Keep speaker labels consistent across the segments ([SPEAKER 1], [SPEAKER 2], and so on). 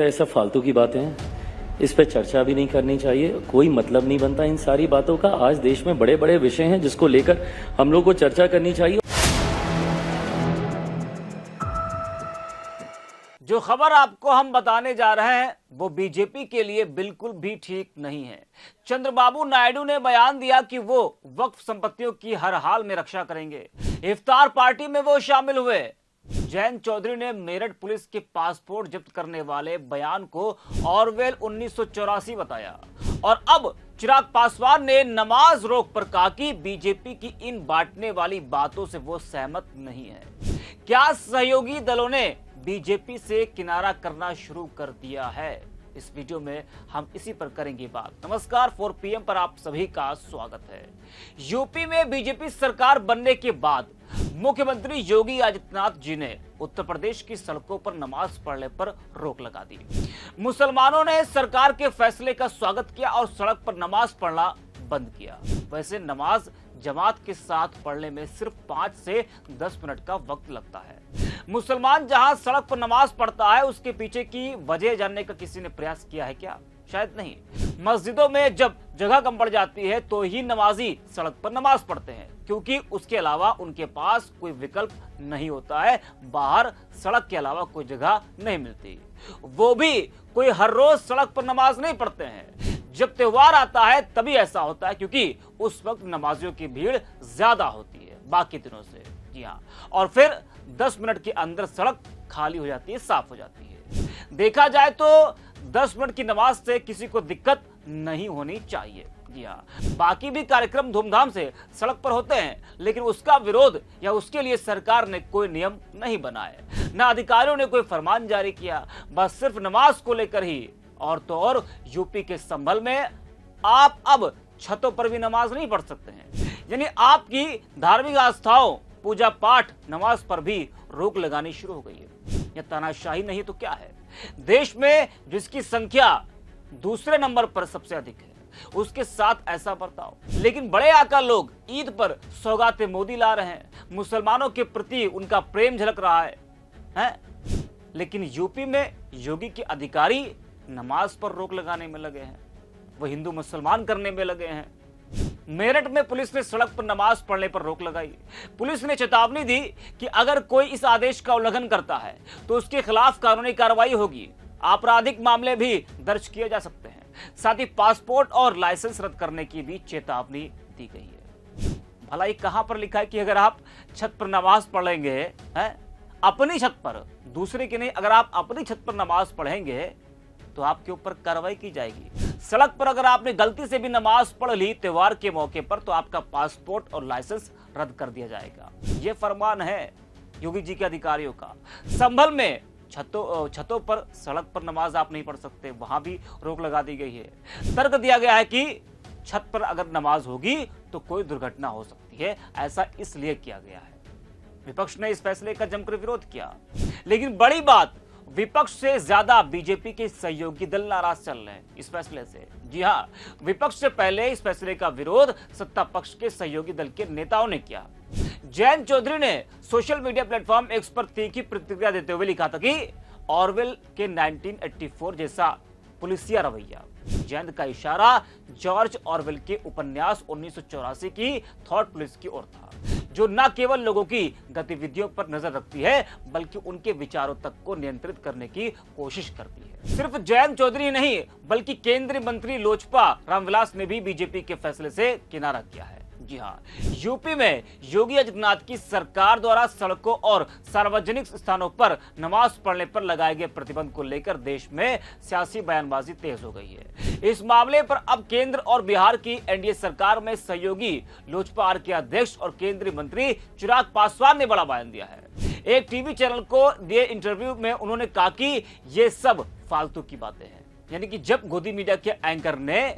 [SPEAKER 1] ये सब फालतू की बातें हैं, इस पे चर्चा भी नहीं करनी चाहिए, कोई मतलब नहीं बनता इन सारी बातों का। आज देश में बड़े बड़े विषय हैं जिसको लेकर हम लोग को चर्चा करनी चाहिए।
[SPEAKER 2] जो खबर आपको हम बताने जा रहे हैं वो बीजेपी के लिए बिल्कुल भी ठीक नहीं है। चंद्रबाबू नायडू ने बयान दिया कि वो वक्फ संपत्तियों की हर हाल में रक्षा करेंगे। इफ्तार पार्टी में वो शामिल हुए। जयंत चौधरी ने मेरठ पुलिस के पासपोर्ट जब्त करने वाले बयान को ऑरवेल 1984 बताया। और अब चिराग पासवान ने नमाज रोक पर कहा कि बीजेपी की इन बांटने वाली बातों से वो सहमत नहीं है। क्या सहयोगी दलों ने बीजेपी से किनारा करना शुरू कर दिया है? इस वीडियो में हम इसी पर करेंगे बात। नमस्कार, 4 PM पर आप सभी का स्वागत है। यूपी में बीजेपी सरकार बनने के बाद मुख्यमंत्री योगी आदित्यनाथ जी ने उत्तर प्रदेश की सड़कों पर नमाज पढ़ने पर रोक लगा दी। मुसलमानों ने सरकार के फैसले का स्वागत किया और सड़क पर नमाज पढ़ना बंद किया। वैसे नमाज जमात के साथ पढ़ने में सिर्फ 5 से 10 मिनट का वक्त लगता है। मुसलमान जहां सड़क पर नमाज पढ़ता है उसके पीछे की वजह जानने का किसी ने प्रयास किया है क्या? शायद नहीं। मस्जिदों में जब जगह कम पड़ जाती है तो ही नमाजी सड़क पर नमाज पढ़ते हैं, क्योंकि उसके अलावा उनके पास कोई विकल्प नहीं होता है। बाहर सड़क के अलावा कोई जगह नहीं मिलती। वो भी कोई हर रोज सड़क पर नमाज नहीं पढ़ते हैं। जब त्योहार आता है तभी ऐसा होता है, क्योंकि उस वक्त नमाजियों की भीड़ ज्यादा होती है बाकी दिनों से। जी हाँ, और फिर 10 मिनट के अंदर सड़क खाली हो जाती है, साफ हो जाती है। देखा जाए तो 10 मिनट की नमाज से किसी को दिक्कत नहीं होनी चाहिए। जी हाँ, बाकी भी कार्यक्रम धूमधाम से सड़क पर होते हैं, लेकिन उसका विरोध या उसके लिए सरकार ने कोई नियम नहीं बनाए, न अधिकारियों ने कोई फरमान जारी किया। बस सिर्फ नमाज को लेकर ही। और तो और यूपी के संभल में आप अब छतों पर भी नमाज नहीं पढ़ सकते हैं। यानी आपकी धार्मिक आस्थाओं, पूजा पाठ, नमाज पर भी रोक लगानी शुरू हो गई है। यह तानाशाही नहीं तो क्या है? देश में जिसकी संख्या दूसरे नंबर पर सबसे अधिक है, उसके साथ ऐसा बर्ताव। लेकिन बड़े आका लोग ईद पर सौगातें मोदी ला रहे हैं, मुसलमानों के प्रति उनका प्रेम झलक रहा है? लेकिन यूपी में योगी के अधिकारी नमाज पर रोक लगाने में लगे हैं, वो हिंदू मुसलमान करने में लगे हैं। मेरठ में पुलिस ने सड़क पर नमाज पढ़ने पर रोक लगाई। पुलिस ने चेतावनी दी कि अगर कोई इस आदेश का उल्लंघन करता है तो उसके खिलाफ कानूनी कार्रवाई होगी, आपराधिक मामले भी दर्ज किए जा सकते हैं। साथ ही पासपोर्ट और लाइसेंस रद्द करने की भी चेतावनी दी गई है। भला ये कहां पर लिखा है कि अगर आप छत पर नमाज पढ़ेंगे, अपनी छत पर, दूसरे की नहीं, अगर आप अपनी छत पर नमाज पढ़ेंगे तो आपके ऊपर कार्रवाई की जाएगी। सड़क पर अगर आपने गलती से भी नमाज पढ़ ली त्योहार के मौके पर तो आपका पासपोर्ट और लाइसेंस रद्द कर दिया जाएगा। यह फरमान है योगी जी के अधिकारियों का। संभल में छतों पर सड़क पर नमाज आप नहीं पढ़ सकते, वहां भी रोक लगा दी गई है। तर्क दिया गया है कि छत पर अगर नमाज होगी तो कोई दुर्घटना हो सकती है, ऐसा इसलिए किया गया है। विपक्ष ने इस फैसले का जमकर विरोध किया, लेकिन बड़ी बात, विपक्ष से ज्यादा बीजेपी के सहयोगी दल नाराज चल रहे हैं इस फैसले से। जी हां, विपक्ष से पहले इस फैसले का विरोध सत्ता पक्ष के सहयोगी दल के नेताओं ने किया। जयंत चौधरी ने सोशल मीडिया प्लेटफॉर्म एक्स पर तीखी प्रतिक्रिया देते हुए लिखा था कि ऑरवेल के 1984 जैसा पुलिसिया रवैया। जयंत का इशारा जॉर्ज ऑरवेल के उपन्यास 1984 की थॉट पुलिस की ओर था, जो न केवल लोगों की गतिविधियों पर नजर रखती है बल्कि उनके विचारों तक को नियंत्रित करने की कोशिश करती है। सिर्फ जयंत चौधरी ही नहीं बल्कि केंद्रीय मंत्री लोजपा रामविलास ने भी बीजेपी के फैसले से किनारा किया है। जी हाँ, यूपी में योगी आदित्यनाथ की सरकार द्वारा सड़कों और सार्वजनिक स्थानों पर नमाज पढ़ने पर लगाए गए प्रतिबंध को लेकर देश में सियासी बयानबाजी तेज हो गई है। इस मामले पर अब केंद्र और बिहार की एनडीए सरकार में सहयोगी लोजपा के अध्यक्ष और केंद्रीय मंत्री चिराग पासवान ने बड़ा बयान दिया है। एक टीवी चैनल को दिए इंटरव्यू में उन्होंने कहा कि ये सब फालतू की बातें हैं। यानी कि जब गोदी मीडिया के एंकर ने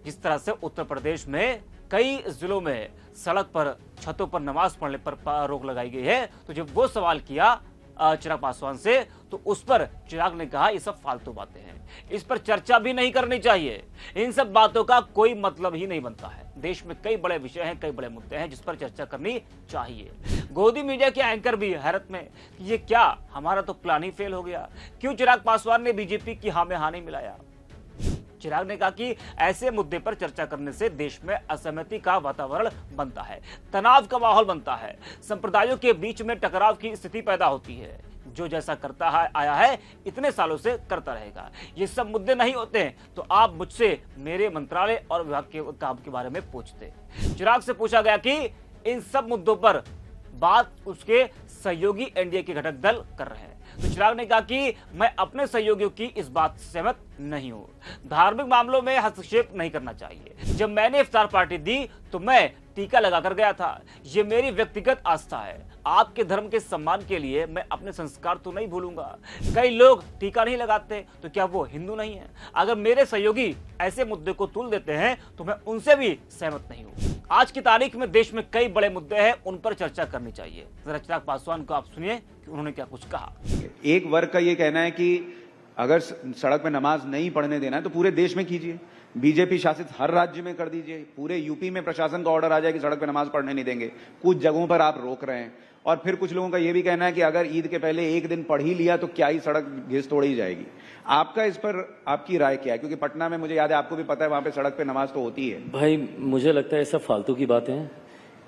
[SPEAKER 2] जिस तरह से उत्तर प्रदेश में कई जिलों में सड़क पर, छतों पर नमाज पढ़ने पर रोक लगाई गई है, तो जब वो सवाल किया चिराग पासवान से तो उस पर चिराग ने कहा ये सब फालतू बातें हैं, इस पर चर्चा भी नहीं करनी चाहिए, इन सब बातों का कोई मतलब ही नहीं बनता है। देश में कई बड़े विषय हैं, कई बड़े मुद्दे हैं जिस पर चर्चा करनी चाहिए। गोदी मीडिया के एंकर भी हैरत में कि ये क्या, हमारा तो प्लान ही फेल हो गया। क्यों चिराग पासवान ने बीजेपी की हाँ में हाँ नहीं मिलाया? चिराग ने कहा कि ऐसे मुद्दे पर चर्चा करने से देश में असहमति का वातावरण बनता है, तनाव का माहौल बनता है, संप्रदायों के बीच में टकराव की स्थिति पैदा होती है। जो जैसा करता आया है इतने सालों से करता रहेगा। ये सब मुद्दे नहीं होते हैं तो आप मुझसे मेरे मंत्रालय और विभाग के काम के बारे में पूछते। चिराग से पूछा गया कि इन सब मुद्दों पर बात उसके सहयोगी एनडीए के घटक दल कर रहे हैं, तो चिराग ने कहा कि मैं अपने सहयोगियों की इस बात से सहमत नहीं हूं। धार्मिक मामलों में हस्तक्षेप नहीं करना चाहिए। जब मैंने इफ्तार पार्टी दी तो मैं टीका लगाकर गया था। ये मेरी व्यक्तिगत आस्था है। आपके धर्म के सम्मान के लिए मैं अपने संस्कार तो नहीं भूलूंगा। कई लोग टीका नहीं लगाते तो क्या वो हिंदू नहीं है? अगर मेरे सहयोगी ऐसे मुद्दे को तुल देते हैं तो मैं उनसे भी सहमत नहीं हूं। आज की तारीख में देश में कई बड़े मुद्दे हैं, उन पर चर्चा करनी चाहिए। जरा चिराग पासवान को आप सुनिए कि उन्होंने क्या कुछ कहा।
[SPEAKER 3] एक वर्ग का ये कहना है कि अगर सड़क पे नमाज नहीं पढ़ने देना है तो पूरे देश में कीजिए, बीजेपी शासित हर राज्य में कर दीजिए। पूरे यूपी में प्रशासन का ऑर्डर आ जाए कि सड़क पे नमाज पढ़ने नहीं देंगे। कुछ जगहों पर आप रोक रहे हैं। और फिर कुछ लोगों का यह भी कहना है कि अगर ईद के पहले एक दिन पढ़ ही लिया तो क्या ही सड़क घिस तोड़ ही जाएगी। आपका इस पर आपकी राय क्या है? क्योंकि पटना में मुझे याद है, आपको भी पता है, वहां पे सड़क पे नमाज तो होती है।
[SPEAKER 1] भाई मुझे लगता है ये सब फालतू की बातें हैं,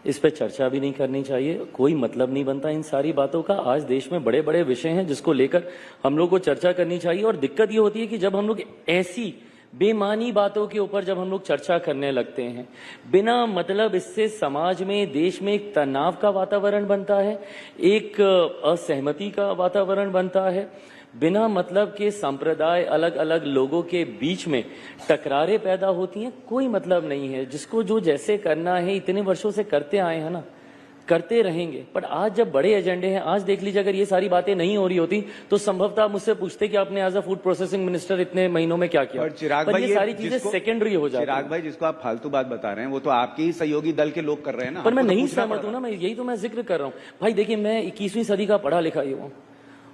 [SPEAKER 1] इस पे चर्चा भी नहीं करनी चाहिए। कोई मतलब नहीं बनता इन सारी बातों का। आज देश में बड़े बड़े विषय हैं जिसको लेकर हम लोग को चर्चा करनी चाहिए। और दिक्कत ये होती है कि जब हम लोग ऐसी बेमानी बातों के ऊपर जब हम लोग चर्चा करने लगते हैं, बिना मतलब इससे समाज में, देश में एक तनाव का वातावरण बनता है, एक असहमति का वातावरण बनता है। बिना मतलब के संप्रदाय, अलग अलग लोगों के बीच में टकरारें पैदा होती हैं। कोई मतलब नहीं है। जिसको जो जैसे करना है इतने वर्षों से करते आए हैं ना, करते रहेंगे। पर आज जब बड़े एजेंडे हैं, आज देख लीजिए, अगर ये सारी बातें नहीं हो रही होती तो संभवतः आप मुझसे पूछते कि आपने as a food processing minister इतने महीनों में क्या किया।
[SPEAKER 3] और चिराग भाई,
[SPEAKER 1] ये सारी चीजें सेकेंडरी हो जाती हैं।
[SPEAKER 3] चिराग भाई, जिसको आप फालतू बात बता रहे हैं वो तो आपके ही सहयोगी दल के लोग कर रहे हैं ना।
[SPEAKER 1] पर मैं नहीं सहमत हूं ना, मैं यही तो मैं जिक्र कर रहा हूं। भाई देखिए, मैं 21वीं सदी का पढ़ा लिखा ही हूं।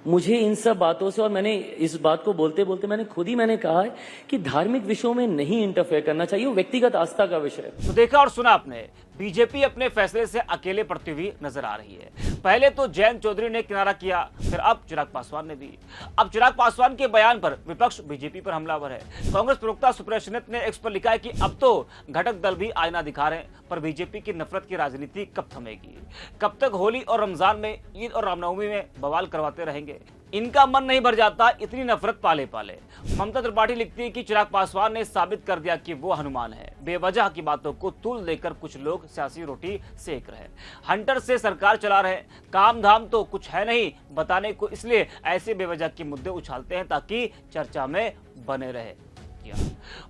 [SPEAKER 1] मुझे इन सब बातों से, और मैंने इस बात को बोलते बोलते मैंने कहा है कि धार्मिक विषयों में नहीं इंटरफेयर करना चाहिए। वो व्यक्तिगत आस्था का विषय है।
[SPEAKER 2] तो देखा और सुना आपने, बीजेपी अपने फैसले से अकेले पड़ती हुई नजर आ रही है। पहले तो जयंत चौधरी ने किनारा किया, फिर अब चिराग पासवान ने भी। अब चिराग पासवान के बयान पर विपक्ष बीजेपी पर हमलावर है। कांग्रेस प्रवक्ता सुप्रिया श्रीनेत ने एक्स पर लिखा है कि अब तो घटक दल भी आईना दिखा रहे हैं, पर बीजेपी की नफरत की राजनीति कब थमेगी? कब तक होली और रमजान में, ईद और रामनवमी में बवाल करवाते रहेंगे? इनका मन नहीं भर जाता इतनी नफरत पाले पाले। ममता त्रिपाठी लिखती है कि चिराग पासवान ने साबित कर दिया कि वो हनुमान है। बेवजह की बातों को तुल देकर कुछ लोग सियासी रोटी सेक रहे हैं। हंटर से सरकार चला रहे हैं, काम धाम तो कुछ है नहीं बताने को, इसलिए ऐसे बेवजह के मुद्दे उछालते हैं ताकि चर्चा में बने रहे।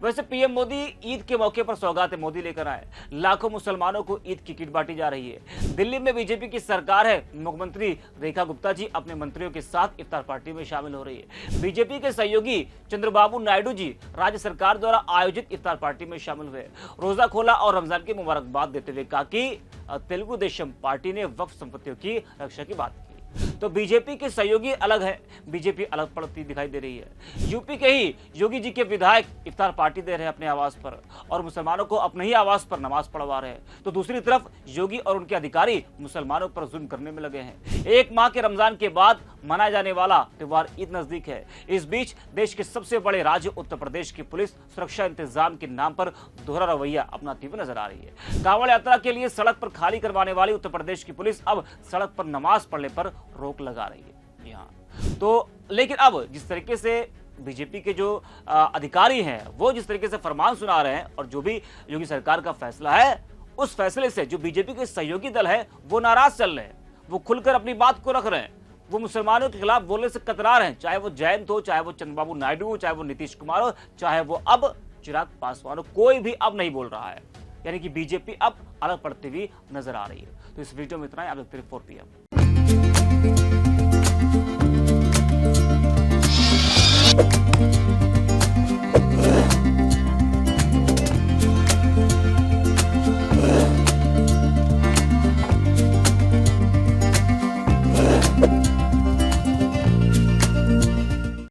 [SPEAKER 2] वैसे पीएम मोदी ईद के मौके पर सौगात मोदी लेकर आए। लाखों मुसलमानों को ईद की किट बांटी जा रही है। दिल्ली में बीजेपी की सरकार है। मुख्यमंत्री रेखा गुप्ता जी अपने मंत्रियों के साथ इफ्तार पार्टी में शामिल हो रही है। बीजेपी के सहयोगी चंद्रबाबू नायडू जी राज्य सरकार द्वारा आयोजित इफ्तार पार्टी में शामिल हुए। रोजा खोला और रमजान की मुबारकबाद देते हुए कहा कि तेलुगु देशम पार्टी ने वक्फ संपत्तियों की रक्षा की बात की। तो बीजेपी के सहयोगी अलग है, बीजेपी अलग पड़ती दिखाई दे रही है। यूपी के ही योगी जी के विधायक इफ्तार पार्टी दे रहे हैं अपने आवास पर और मुसलमानों को अपने ही आवास पर नमाज पढ़वा रहे हैं। तो दूसरी तरफ योगी और उनके अधिकारी मुसलमानों पर जुल्म करने में लगे हैं। एक माह के रमजान के बाद मनाए जाने वाला त्योहार ईद नजदीक है। इस बीच देश के सबसे बड़े राज्य उत्तर प्रदेश की पुलिस सुरक्षा इंतजाम के नाम पर दोहरा रवैया अपनाती हुई नजर आ रही है। कांवड़ यात्रा के लिए सड़क पर खाली करवाने वाली उत्तर प्रदेश की पुलिस अब सड़क पर नमाज पढ़ने पर रोक लगा रही है। यहाँ तो लेकिन अब जिस तरीके से बीजेपी के जो अधिकारी हैं वो जिस तरीके से फरमान सुना रहे हैं और जो भी योगी सरकार का फैसला है, उस फैसले से जो बीजेपी के सहयोगी दल है वो नाराज चल रहे हैं। वो खुलकर अपनी बात को रख रहे हैं। वो मुसलमानों के खिलाफ बोलने से कतरा रहे हैं, चाहे वो जयंत हो, चाहे वो चंद्रबाबू नायडू हो, चाहे वो नीतीश कुमार हो, चाहे वो अब चिराग पासवान हो, कोई भी अब नहीं बोल रहा है। यानी कि बीजेपी अब अलग पड़ती हुई नजर आ रही है। तो इस वीडियो में इतना ही। आप देखते रहिए 4 PM।